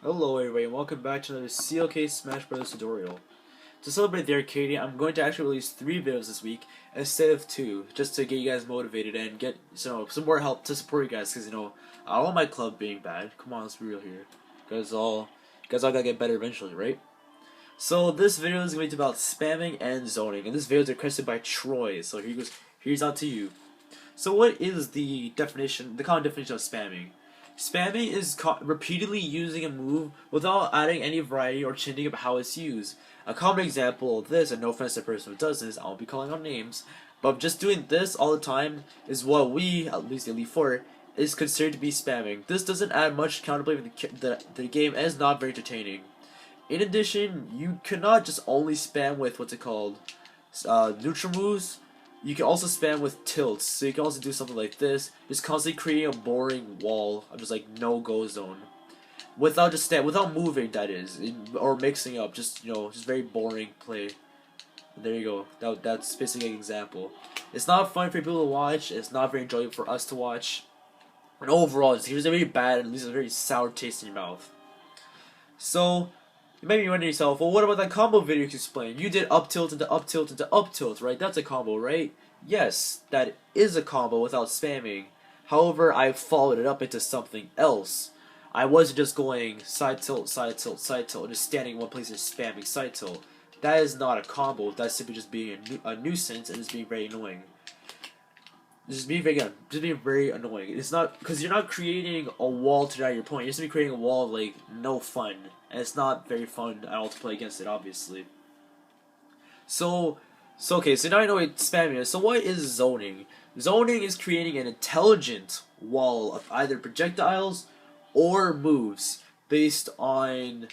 Hello everybody and welcome back to another CLK Smash Bros. Tutorial. To celebrate the Arcadia, I'm going to actually release 3 videos this week instead of 2, just to get you guys motivated and get some more help to support you guys, because I don't want my club being bad. Come on, let's be real here. You guys all gotta get better eventually, right? So this video is going to be about spamming and zoning, and this video is requested by Troy, so here's out to you. So what is the common definition of spamming? Spamming is repeatedly using a move without adding any variety or changing up how it's used. A common example of this, and no offense to the person who does this, I won't be calling out names, but just doing this all the time is what we, at least Elite Four, is considered to be spamming. This doesn't add much counterplay to the game and is not very entertaining. In addition, you cannot just only spam with what's it called, neutral moves. You can also spam with tilts, so you can also do something like this, just constantly creating a boring wall of just like no-go zone, without without moving, that is, or mixing up, just just very boring play. There you go. That's basically an example. It's not fun for people to watch. It's not very enjoyable for us to watch, and overall, it's very bad and leaves a very sour taste in your mouth. So you may be wondering to yourself, well, what about that combo video you explained? You did up tilt into up tilt into up tilt, right? That's a combo, right? Yes, that is a combo without spamming. However, I followed it up into something else. I wasn't just going side tilt, side tilt, side tilt, and just standing in one place and spamming side tilt. That is not a combo. That's simply just being a nuisance and just being very annoying. Just being very annoying. It's not because you're not creating a wall to drive your point. You're just creating a wall of like no fun, and it's not very fun at all to play against it, obviously. So now I know what spamming is. So what is zoning? Zoning is creating an intelligent wall of either projectiles or moves based on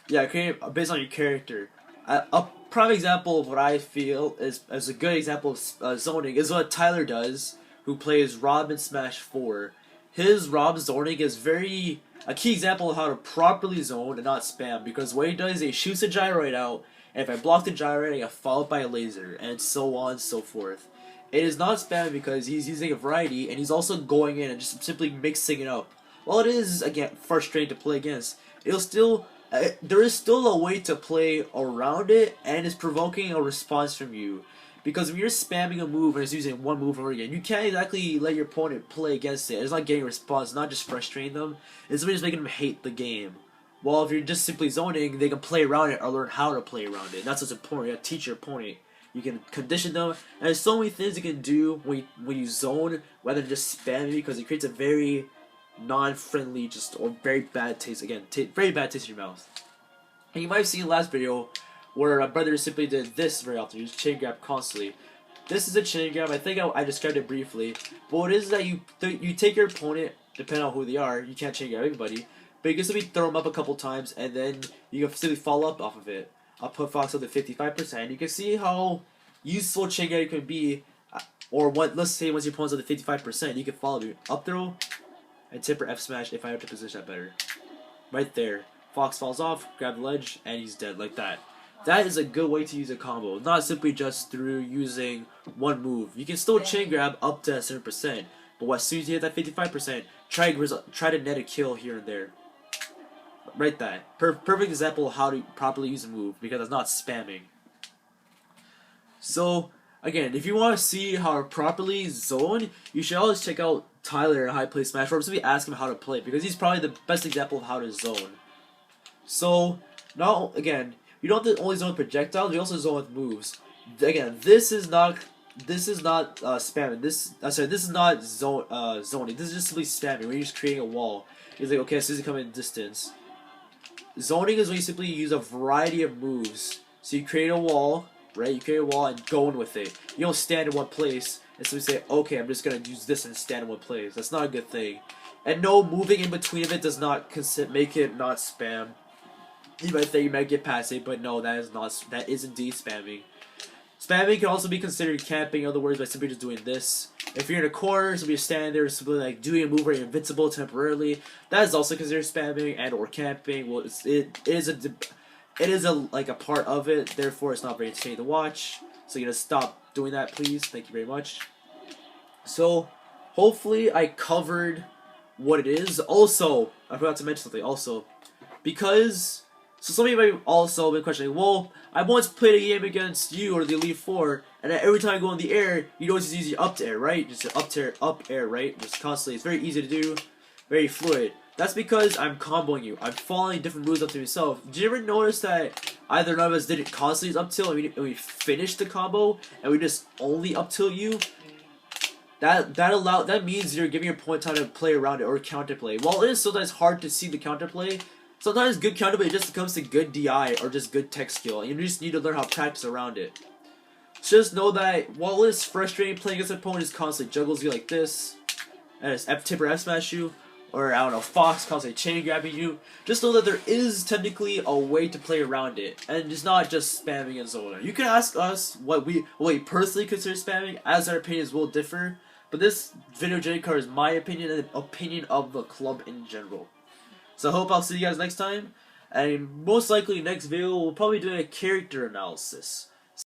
based on your character. A prime example of what I feel is a good example of zoning is what Tyler does, who plays Rob in Smash 4. His Rob zoning is a key example of how to properly zone and not spam, because what he does is he shoots a gyroid out, and if I block the gyroid, I get followed by a laser, and so on and so forth. It is not spam because he's using a variety, and he's also going in and just simply mixing it up. While it is, again, frustrating to play against, there is still a way to play around it, and it's provoking a response from you. Because when you're spamming a move and it's using one move over again, you can't exactly let your opponent play against it. It's not getting a response, it's not just frustrating them, it's really just making them hate the game. While if you're just simply zoning, they can play around it or learn how to play around it. That's what's important. You gotta teach your opponent. You can condition them, and there's so many things you can do when you zone, rather than just spamming, because it creates a very non-friendly, or very bad taste. Again, very bad taste in your mouth. And you might have seen the last video where my brother simply did this very often. He just chain grab constantly. This is a chain grab. I think I described it briefly. But what it is that you take your opponent, depending on who they are. You can't chain grab everybody, but you can simply throw them up a couple times, and then you can simply follow up off of it. I'll put Fox up to 55%. You can see how useful chain grab can be. Or let's say once your opponent's up to 55%, you can follow it. Up throw and tipper F smash if I have to position that better. Right there. Fox falls off, grab the ledge, and he's dead like that. That is a good way to use a combo, not simply just through using one move. You can still chain grab up to a certain percent, but as soon as you hit that 55%, try to net a kill here and there. Right, that. Perfect example of how to properly use a move, because it's not spamming. So, again, if you want to see how to properly zone, you should always check out Tyler in High Play Smash, or simply ask him how to play, because he's probably the best example of how to zone. So, you don't have to only zone with projectiles, you also zone with moves. Again, this is not spamming. This is not zoning. This is just simply spamming. When you're just creating a wall, it's like, okay, as soon as you come in distance. Zoning is when you simply use a variety of moves. So you create a wall, right? You create a wall and go in with it. You don't stand in one place and simply say, okay, I'm just gonna use this and stand in one place. That's not a good thing. And no moving in between of it does not make it not spam. You might think you might get past it, but no, that is indeed spamming. Spamming can also be considered camping, in other words, by simply just doing this. If you're in a corner, so you're standing there, simply like doing a move where you're invincible temporarily, that is also considered spamming and or camping. Well, it is a part of it, therefore it's not very entertaining to watch. So you gotta stop doing that, please. Thank you very much. So hopefully I covered what it is. Also, I forgot to mention something. Also, because. So some of you might also be questioning, well, I once played a game against you or the Elite Four, and every time I go in the air, you always just use your up to air, right? Just up air, right? Just constantly. It's very easy to do, very fluid. That's because I'm comboing you. I'm following different moves up to myself. Did you ever notice that either none of us didn't constantly use up tilt and we finished the combo and we just only up tilt you? That means you're giving your opponent time to play around it or counterplay. While it is sometimes hard to see the counterplay, sometimes good counterplay just comes to good DI or just good tech skill, and you just need to learn how to practice around it. So just know that while it's frustrating playing against an opponent just constantly juggles you like this, and it's F-tip or F-smash you, or I don't know, Fox constantly chain grabbing you, just know that there is technically a way to play around it, and it's not just spamming and Zona. You can ask us what we personally consider spamming, as our opinions will differ, but this video generally covers my opinion and the opinion of the club in general. So I hope I'll see you guys next time, and most likely next video we'll probably do a character analysis.